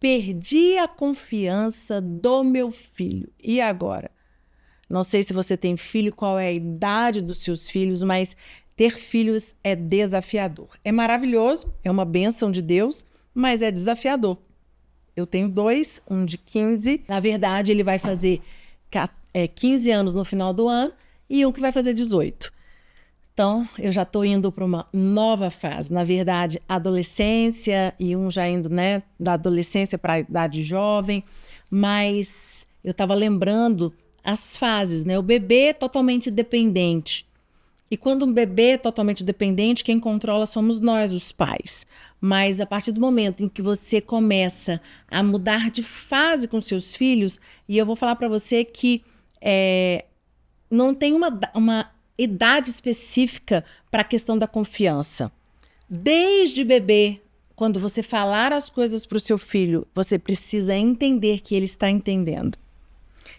Perdi a confiança do meu filho. E agora? Não sei se você tem filho, qual é a idade dos seus filhos, mas ter filhos é desafiador. É maravilhoso, é uma bênção de Deus, mas é desafiador. Eu tenho 2, um de 15. Na verdade, ele vai fazer 15 anos no final do ano e um que vai fazer 18. Então, eu já estou indo para uma nova fase. Na verdade, adolescência e um já indo, né, da adolescência para a idade jovem. Mas eu estava lembrando as fases, né? O bebê totalmente dependente. E quando um bebê é totalmente dependente, quem controla somos nós, os pais. Mas a partir do momento em que você começa a mudar de fase com seus filhos, e eu vou falar para você que não tem uma idade específica para a questão da confiança. Desde bebê, quando você falar as coisas para o seu filho, você precisa entender que ele está entendendo.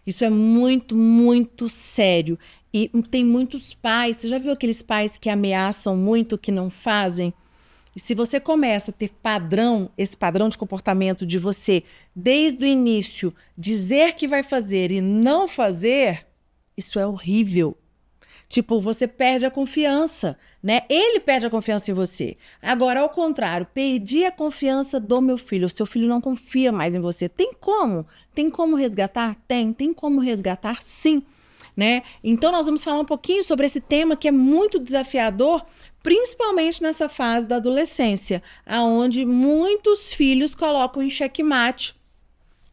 Isso é muito, muito sério. E tem muitos pais, você já viu aqueles pais que ameaçam muito, que não fazem? E se você começa a ter esse padrão de comportamento de você, desde o início, dizer que vai fazer e não fazer, isso é horrível. Tipo, você perde a confiança, né? Ele perde a confiança em você. Agora, ao contrário, perdi a confiança do meu filho. O seu filho não confia mais em você. Tem como? Tem como resgatar? Tem como resgatar, sim. Né? Então, nós vamos falar um pouquinho sobre esse tema que é muito desafiador, principalmente nessa fase da adolescência, onde muitos filhos colocam em xeque-mate,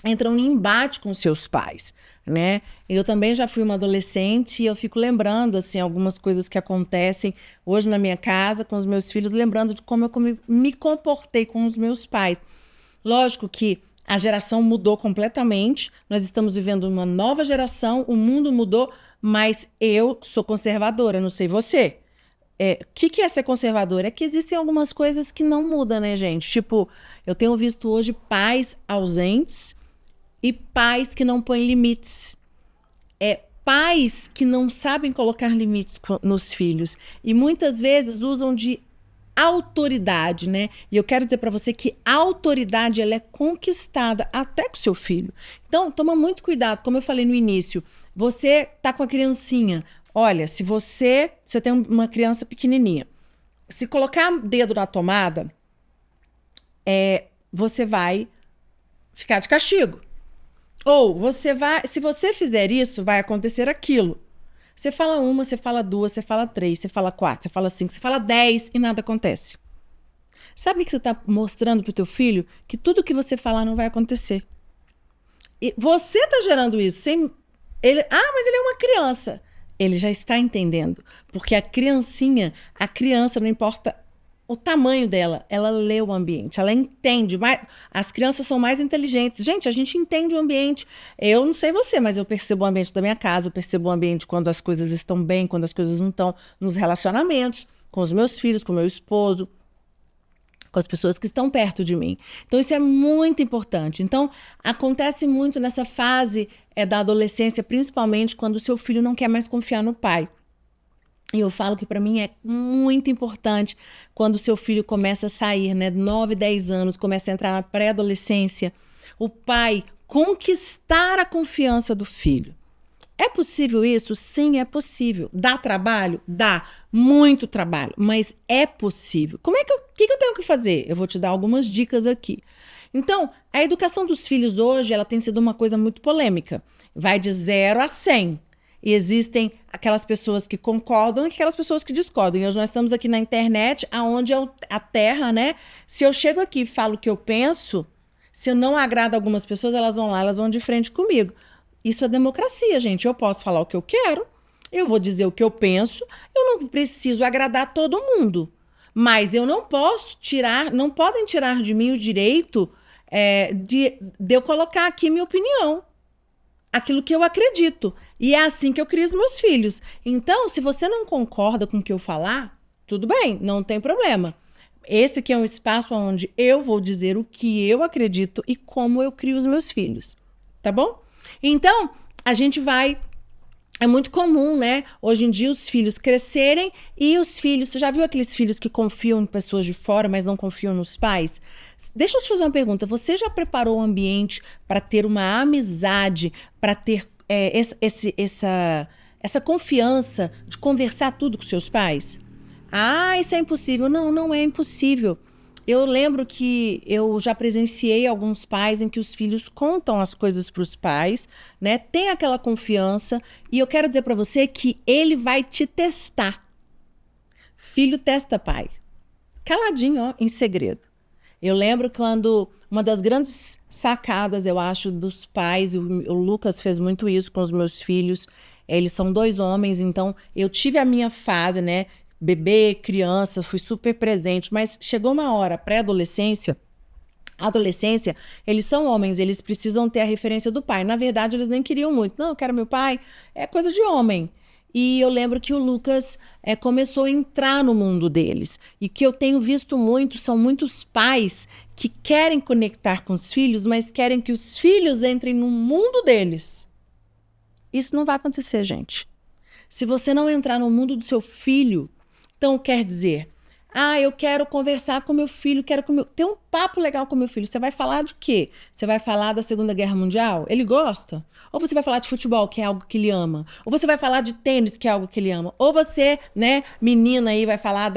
entram em embate com seus pais, né? Eu também já fui uma adolescente e eu fico lembrando, assim, algumas coisas que acontecem hoje na minha casa com os meus filhos, lembrando de como eu me comportei com os meus pais. Lógico que a geração mudou completamente, nós estamos vivendo uma nova geração, o mundo mudou, mas eu sou conservadora, não sei você. O que é ser conservadora? É que existem algumas coisas que não mudam, né, gente? Tipo, eu tenho visto hoje pais ausentes e pais que não põem limites. Pais que não sabem colocar limites nos filhos e muitas vezes usam de autoridade, né? E eu quero dizer para você que a autoridade ela é conquistada até com seu filho. Então, toma muito cuidado, como eu falei no início. Você tá com a criancinha. Olha, se você tem uma criança pequenininha, se colocar o dedo na tomada, você vai ficar de castigo. Ou se você fizer isso, vai acontecer aquilo. Você fala uma, você fala duas, você fala três, você fala quatro, você fala cinco, você fala 10 e nada acontece. Sabe o que você está mostrando para o teu filho? Que tudo que você falar não vai acontecer. E você está gerando isso sem ele. Ah, mas ele é uma criança. Ele já está entendendo, porque a criança não importa o tamanho dela, ela lê o ambiente, ela entende. As crianças são mais inteligentes. Gente, a gente entende o ambiente. Eu não sei você, mas eu percebo o ambiente da minha casa, eu percebo o ambiente quando as coisas estão bem, quando as coisas não estão, nos relacionamentos, com os meus filhos, com o meu esposo, com as pessoas que estão perto de mim. Então, isso é muito importante. Então, acontece muito nessa fase da adolescência, principalmente quando o seu filho não quer mais confiar no pai. E eu falo que para mim é muito importante quando o seu filho começa a sair, né, 9, 10 anos, começa a entrar na pré-adolescência, o pai conquistar a confiança do filho. É possível isso? Sim, é possível. Dá trabalho? Dá. Muito trabalho, mas é possível. Que eu tenho que fazer? Eu vou te dar algumas dicas aqui. Então, a educação dos filhos hoje, ela tem sido uma coisa muito polêmica. Vai de 0 a 100. E existem aquelas pessoas que concordam e aquelas pessoas que discordam. E hoje nós estamos aqui na internet, aonde é a terra, né? Se eu chego aqui e falo o que eu penso, se eu não agrado algumas pessoas, elas vão lá, elas vão de frente comigo. Isso é democracia, gente. Eu posso falar o que eu quero, eu vou dizer o que eu penso, eu não preciso agradar todo mundo. Mas eu não posso não podem tirar de mim o direito de eu colocar aqui minha opinião. Aquilo que eu acredito. E é assim que eu crio os meus filhos. Então, se você não concorda com o que eu falar, tudo bem, não tem problema. Esse aqui é um espaço onde eu vou dizer o que eu acredito e como eu crio os meus filhos. Tá bom? Então, a gente vai É muito comum, né? Hoje em dia os filhos crescerem e os filhos... Você já viu aqueles filhos que confiam em pessoas de fora, mas não confiam nos pais? Deixa eu te fazer uma pergunta. Você já preparou o ambiente para ter uma amizade, para ter essa confiança de conversar tudo com seus pais? Ah, isso é impossível. Não, não é impossível. Eu lembro que eu já presenciei alguns pais em que os filhos contam as coisas para os pais, né? Tem aquela confiança e eu quero dizer para você que ele vai te testar. Filho testa pai. Caladinho, ó, em segredo. Eu lembro quando uma das grandes sacadas, eu acho, dos pais, o Lucas fez muito isso com os meus filhos. Eles são 2 homens, então eu tive a minha fase, né? Bebê, criança, fui super presente, mas chegou uma hora, pré-adolescência, adolescência, eles são homens, eles precisam ter a referência do pai. Na verdade, eles nem queriam muito. Não, eu quero meu pai, é coisa de homem. E eu lembro que o Lucas começou a entrar no mundo deles. E que eu tenho visto muito, são muitos pais que querem conectar com os filhos, mas querem que os filhos entrem no mundo deles. Isso não vai acontecer, gente. Se você não entrar no mundo do seu filho, então quer dizer, eu quero conversar com meu filho, quero ter um papo legal com meu filho. Você vai falar de quê? Você vai falar da Segunda Guerra Mundial? Ele gosta? Ou você vai falar de futebol, que é algo que ele ama? Ou você vai falar de tênis, que é algo que ele ama? Ou você, né, menina aí, vai falar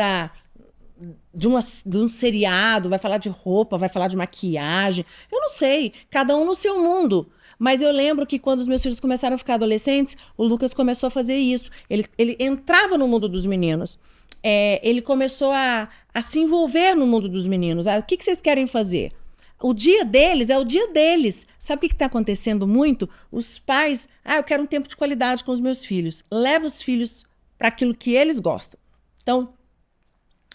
de um seriado, vai falar de roupa, vai falar de maquiagem? Eu não sei, cada um no seu mundo. Mas eu lembro que quando os meus filhos começaram a ficar adolescentes, o Lucas começou a fazer isso. Ele entrava no mundo dos meninos. Ele começou a se envolver no mundo dos meninos. O que vocês querem fazer? O dia deles é o dia deles. Sabe o que está acontecendo muito? Os pais, eu quero um tempo de qualidade com os meus filhos. Leva os filhos para aquilo que eles gostam. Então,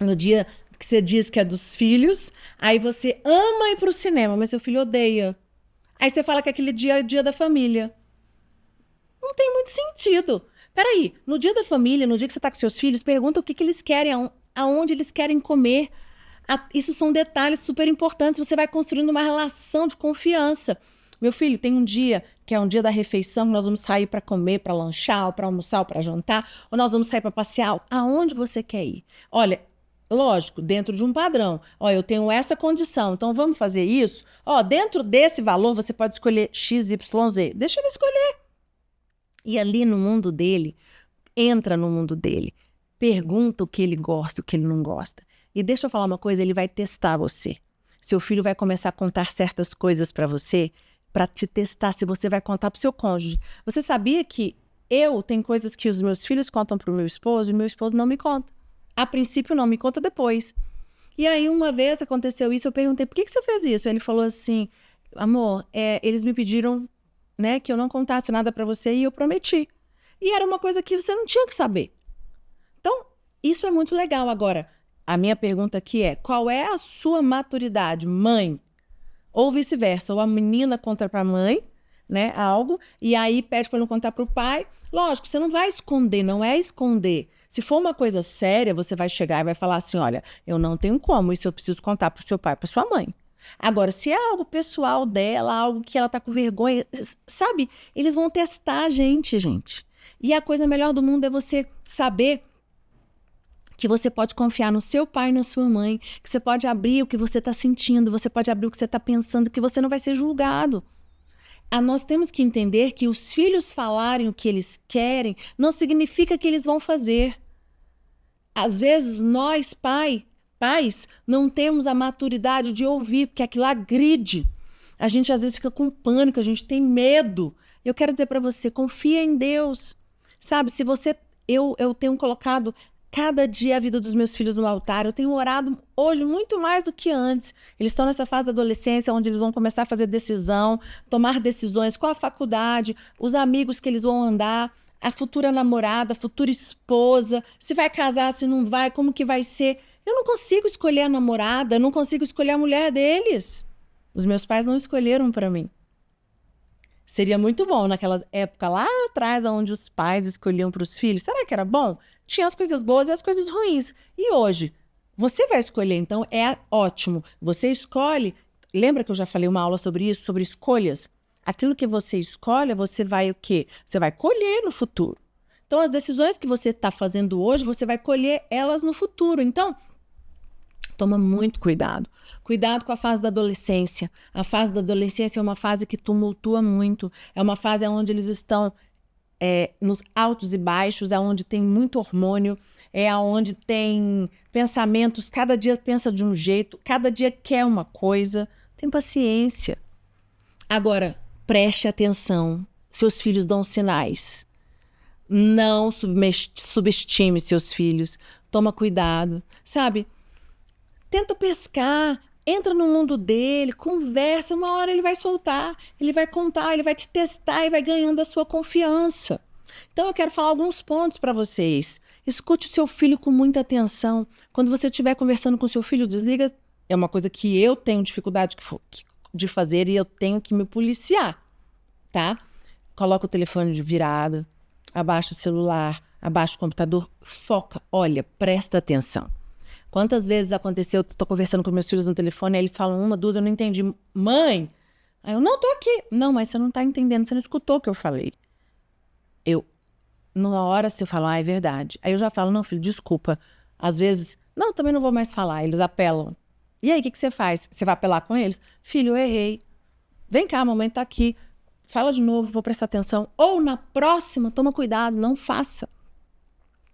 no dia que você diz que é dos filhos, aí você ama ir para o cinema, mas seu filho odeia. Aí você fala que aquele dia é o dia da família. Não tem muito sentido. Peraí, no dia da família, no dia que você está com seus filhos, pergunta o que eles querem, aonde eles querem comer. Isso são detalhes super importantes. Você vai construindo uma relação de confiança. Meu filho, tem um dia que é um dia da refeição, nós vamos sair para comer, para lanchar, ou para almoçar, ou para jantar, ou nós vamos sair para passear. Aonde você quer ir? Olha, lógico, dentro de um padrão. Eu tenho essa condição, então vamos fazer isso? Dentro desse valor, você pode escolher X, Y, Z. Deixa ele escolher. E ali no mundo dele, entra no mundo dele. Pergunta o que ele gosta, o que ele não gosta. E deixa eu falar uma coisa, ele vai testar você. Seu filho vai começar a contar certas coisas para você, para te testar se você vai contar para o seu cônjuge. Você sabia que tem coisas que os meus filhos contam para o meu esposo e meu esposo não me conta. A princípio não, me conta depois. E aí uma vez aconteceu isso, eu perguntei, por que você fez isso? Ele falou assim, amor, eles me pediram, né, que eu não contasse nada para você e eu prometi. E era uma coisa que você não tinha que saber. Então, isso é muito legal. Agora, a minha pergunta aqui é, qual é a sua maturidade, mãe? Ou vice-versa, ou a menina conta para a mãe, né, algo, e aí pede para não contar para o pai. Lógico, você não vai esconder, não é esconder. Se for uma coisa séria, você vai chegar e vai falar assim, olha, eu não tenho como, isso eu preciso contar para o seu pai, para sua mãe. Agora, se é algo pessoal dela, algo que ela tá com vergonha, sabe? Eles vão testar a gente. E a coisa melhor do mundo é você saber que você pode confiar no seu pai e na sua mãe, que você pode abrir o que você está sentindo, você pode abrir o que você está pensando, que você não vai ser julgado. Nós temos que entender que os filhos falarem o que eles querem não significa que eles vão fazer. Às vezes, nós, pais, não temos a maturidade de ouvir, porque aquilo agride. A gente às vezes fica com pânico, a gente tem medo. Eu quero dizer para você, confia em Deus. Sabe, se você... Eu tenho colocado cada dia a vida dos meus filhos no altar. Eu tenho orado hoje muito mais do que antes. Eles estão nessa fase da adolescência, onde eles vão começar a fazer decisão, tomar decisões, qual a faculdade, os amigos que eles vão andar, a futura namorada, a futura esposa, se vai casar, se não vai, como que vai ser. Eu não consigo escolher a namorada, eu não consigo escolher a mulher deles. Os meus pais não escolheram para mim. Seria muito bom naquela época lá atrás, onde os pais escolhiam para os filhos. Será que era bom? Tinha as coisas boas e as coisas ruins. E hoje, você vai escolher, então é ótimo. Você escolhe. Lembra que eu já falei uma aula sobre isso, sobre escolhas? Aquilo que você escolhe, você vai o quê? Você vai colher no futuro. Então, as decisões que você está fazendo hoje, você vai colher elas no futuro. Então, toma muito cuidado. Cuidado com a fase da adolescência. A fase da adolescência é uma fase que tumultua muito. É uma fase onde eles estão nos altos e baixos, é onde tem muito hormônio, é onde tem pensamentos, cada dia pensa de um jeito, cada dia quer uma coisa. Tem paciência. Agora, preste atenção. Seus filhos dão sinais. Não subestime seus filhos. Toma cuidado. Sabe? Tenta pescar. Entra no mundo dele, conversa, uma hora ele vai soltar, ele vai contar, ele vai te testar e vai ganhando a sua confiança. Então eu quero falar alguns pontos para vocês. Escute o seu filho com muita atenção. Quando você estiver conversando com o seu filho, desliga. É uma coisa que eu tenho dificuldade de fazer e eu tenho que me policiar, tá? Coloca o telefone de virada, abaixa o celular, abaixa o computador, foca, olha, presta atenção. Quantas vezes aconteceu, eu tô conversando com meus filhos no telefone, aí eles falam uma, duas, eu não entendi. Mãe, aí eu não tô aqui. Não, mas você não tá entendendo, você não escutou o que eu falei. Numa hora você fala, é verdade. Aí eu já falo, não, filho, desculpa. Às vezes, não, também não vou mais falar. Eles apelam. E aí, o que você faz? Você vai apelar com eles? Filho, eu errei. Vem cá, a mamãe tá aqui. Fala de novo, vou prestar atenção. Ou na próxima, toma cuidado, não faça.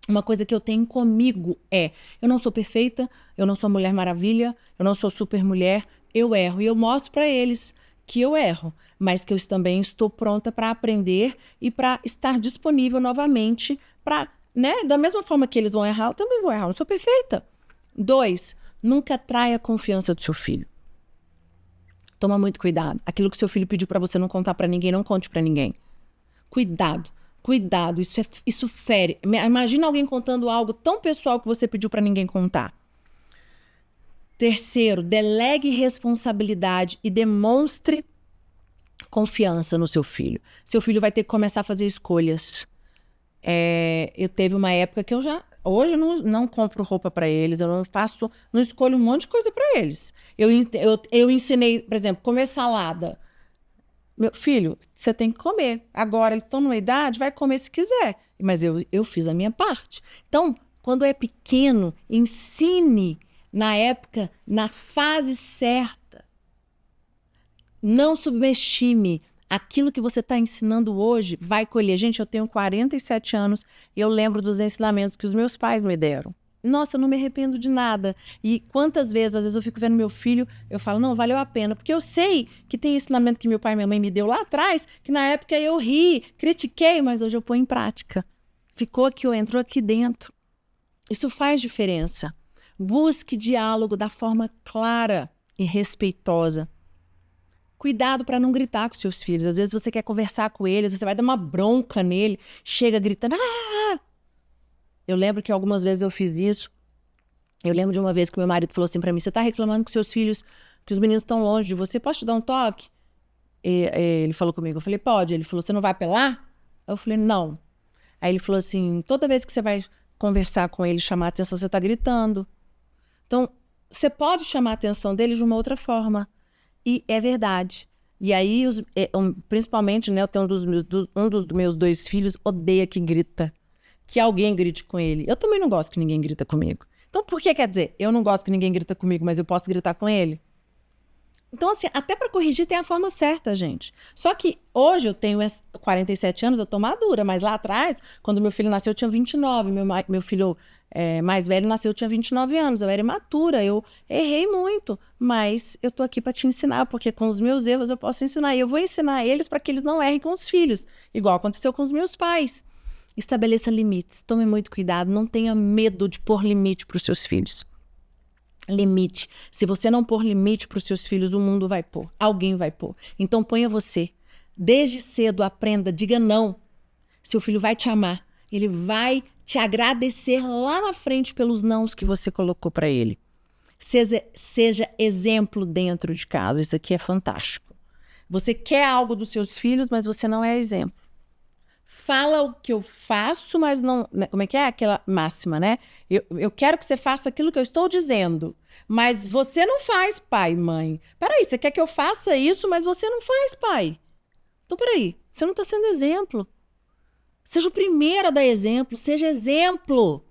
Uma coisa que eu tenho comigo eu não sou perfeita, eu não sou Mulher Maravilha, eu não sou super mulher, eu erro. E eu mostro para eles que eu erro, mas que eu também estou pronta para aprender e para estar disponível novamente para, né? Da mesma forma que eles vão errar, eu também vou errar, eu não sou perfeita. 2, nunca traia a confiança do seu filho. Toma muito cuidado. Aquilo que seu filho pediu para você não contar para ninguém, não conte para ninguém. Cuidado. Cuidado, isso fere. Imagina alguém contando algo tão pessoal que você pediu para ninguém contar. 3, delegue responsabilidade e demonstre confiança no seu filho. Seu filho vai ter que começar a fazer escolhas. Eu teve uma época que hoje eu não compro roupa para eles, eu não escolho um monte de coisa para eles. Eu ensinei, por exemplo, comer salada. Meu filho, você tem que comer. Agora, eles estão numa idade, vai comer se quiser. Mas eu fiz a minha parte. Então, quando é pequeno, ensine na época, na fase certa. Não subestime. Aquilo que você está ensinando hoje vai colher. Gente, eu tenho 47 anos e eu lembro dos ensinamentos que os meus pais me deram. Nossa, eu não me arrependo de nada. E quantas vezes, às vezes eu fico vendo meu filho, eu falo, não, valeu a pena. Porque eu sei que tem ensinamento que meu pai e minha mãe me deu lá atrás, que na época eu ri, critiquei, mas hoje eu ponho em prática. Ficou aqui, entrou aqui dentro. Isso faz diferença. Busque diálogo da forma clara e respeitosa. Cuidado para não gritar com seus filhos. Às vezes você quer conversar com eles, você vai dar uma bronca nele, chega gritando, Eu lembro que algumas vezes eu fiz isso. Eu lembro de uma vez que meu marido falou assim pra mim, você tá reclamando com seus filhos, que os meninos estão longe de você, posso te dar um toque? Ele falou comigo, eu falei, pode. Ele falou, você não vai apelar? Eu falei, não. Aí ele falou assim, toda vez que você vai conversar com ele, chamar a atenção, você tá gritando. Então, você pode chamar a atenção dele de uma outra forma. E é verdade. E aí, principalmente, né, eu tenho um dos meus 2 filhos odeia que grita. Que alguém grite com ele. Eu também não gosto que ninguém grita comigo. Então, por que quer dizer? Eu não gosto que ninguém grita comigo, mas eu posso gritar com ele? Então, assim, até para corrigir tem a forma certa, gente. Só que hoje eu tenho 47 anos, eu tô madura, mas lá atrás, quando meu filho nasceu, eu tinha 29. Meu filho mais velho nasceu, eu tinha 29 anos. Eu era imatura, eu errei muito, mas eu tô aqui para te ensinar, porque com os meus erros eu posso ensinar. E eu vou ensinar eles para que eles não errem com os filhos, igual aconteceu com os meus pais. Estabeleça limites, tome muito cuidado, não tenha medo de pôr limite para os seus filhos. Limite. Se você não pôr limite para os seus filhos, o mundo vai pôr, alguém vai pôr. Então ponha você. Desde cedo aprenda, diga não. Seu filho vai te amar, ele vai te agradecer lá na frente pelos nãos que você colocou para ele. Seja exemplo dentro de casa, isso aqui é fantástico. Você quer algo dos seus filhos, mas você não é exemplo. Fala o que eu faço, mas não... Como é que é aquela máxima, né? Eu quero que você faça aquilo que eu estou dizendo, mas você não faz, pai, mãe. Peraí, você quer que eu faça isso, mas você não faz, pai. Então, peraí, você não está sendo exemplo. Seja o primeiro a dar exemplo, seja exemplo.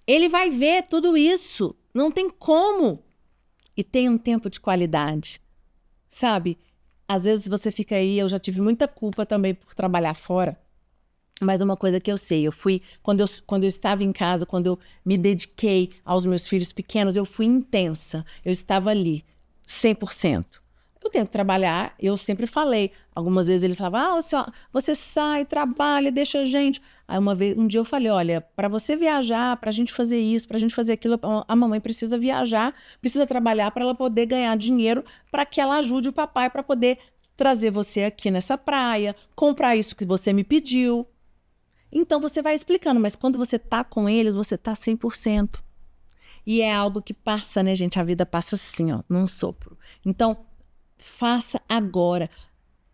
Ele vai ver tudo isso, não tem como. E tenha um tempo de qualidade, sabe? Às vezes você fica aí, eu já tive muita culpa também por trabalhar fora, mas uma coisa que eu sei, quando eu estava em casa, quando eu me dediquei aos meus filhos pequenos, eu fui intensa, eu estava ali, 100%. Eu tenho que trabalhar, eu sempre falei, algumas vezes eles falavam, você sai, trabalha, deixa a gente. Aí um dia eu falei, olha, para você viajar, para a gente fazer isso, para a gente fazer aquilo, a mamãe precisa viajar, precisa trabalhar para ela poder ganhar dinheiro, para que ela ajude o papai para poder trazer você aqui nessa praia, comprar isso que você me pediu. Então você vai explicando, mas quando você tá com eles, você tá 100%. E é algo que passa, né, gente? A vida passa assim, ó, num sopro. Então, faça agora.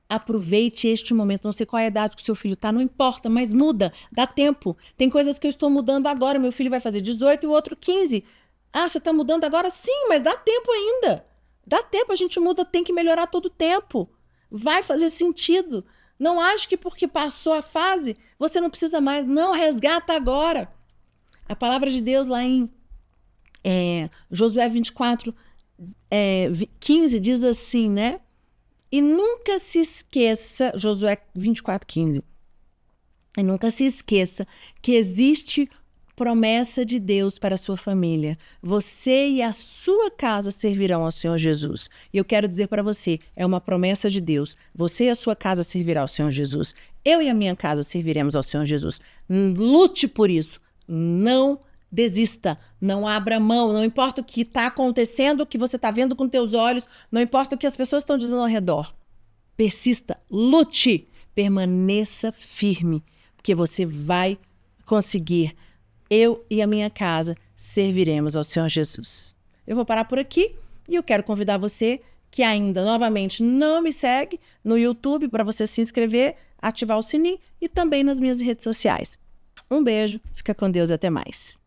Aproveite este momento. Não sei qual é a idade que o seu filho está, não importa, mas muda, dá tempo. Tem coisas que eu estou mudando agora. Meu filho vai fazer 18 e o outro 15. Ah, você está mudando agora? Sim, mas dá tempo ainda. Dá tempo, a gente muda, tem que melhorar todo o tempo. Vai fazer sentido. Não ache que porque passou a fase, você não precisa mais. Não, resgata agora. A palavra de Deus lá em Josué 24, 15 diz assim, né? E nunca se esqueça, Josué 24, 15. E nunca se esqueça que existe promessa de Deus para a sua família. Você e a sua casa servirão ao Senhor Jesus. E eu quero dizer para você, é uma promessa de Deus. Você e a sua casa servirão ao Senhor Jesus. Eu e a minha casa serviremos ao Senhor Jesus. Lute por isso. Não desista, não abra mão, não importa o que está acontecendo, o que você está vendo com teus olhos, não importa o que as pessoas estão dizendo ao redor. Persista, lute, permaneça firme, porque você vai conseguir. Eu e a minha casa serviremos ao Senhor Jesus. Eu vou parar por aqui e eu quero convidar você que ainda, novamente, não me segue no YouTube para você se inscrever, ativar o sininho e também nas minhas redes sociais. Um beijo, fica com Deus e até mais.